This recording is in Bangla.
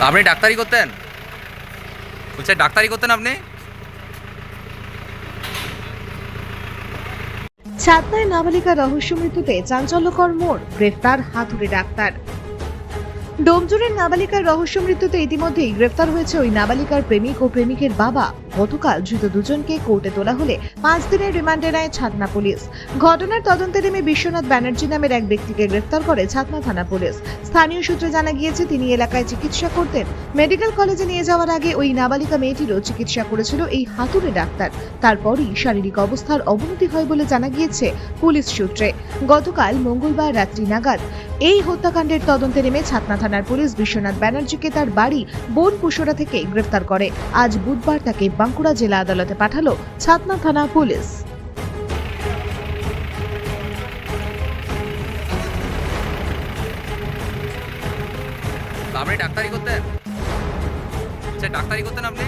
আপনি ডাক্তারি করতেন? বলছে ডাক্তারি করতেন আপনি? ছাতনায় নাবালিকা রহস্য মৃত্যুতে চাঞ্চল্যকর মোড়, গ্রেফতার হাতুড়ে ডাক্তার। ডোমজুড়ের নাবালিকার রহস্য মৃত্যুতে ইতিমধ্যেই গ্রেফতার হয়েছে ওই নাবালিকার প্রেমিক ও প্রেমিকের বাবা। গতকাল ধৃত দুজনকে কোর্টে তোলা হলে 5 দিনের রিমান্ডে নেয় ছাতনা পুলিশ। ঘটনার তদন্তে নেমে বিশ্বনাথ ব্যানার্জি নামের এক ব্যক্তিকে গ্রেফতার করে ছাতনা থানা পুলিশ। স্থানীয় সূত্রে জানা গিয়েছে, তিনি এলাকায় চিকিৎসা করতেন। মেডিকেল কলেজে নিয়ে যাওয়ার আগে ওই নাবালিকা মেয়েটিরও চিকিৎসা করেছিল এই হাতুড়ে ডাক্তার। তারপরই শারীরিক অবস্থার অবনতি হয় বলে জানা গিয়েছে পুলিশ সূত্রে। গতকাল মঙ্গলবার রাত্রি নাগাদ এই হত্যাকাণ্ডের তদন্তে নেমে ছাতনা থানার পুলিশ বিশ্বনাথ ব্যানার্জিকে তার বাড়ি বনকুশরা থেকে গ্রেফতার করে। আজ বুধবার তাকে বাঁকুড়া জেলা আদালতে পাঠালো ছাতনা থানা পুলিশ। আপনি ডাক্তারি করতেন? বলছে ডাক্তারি করতেন আপনি?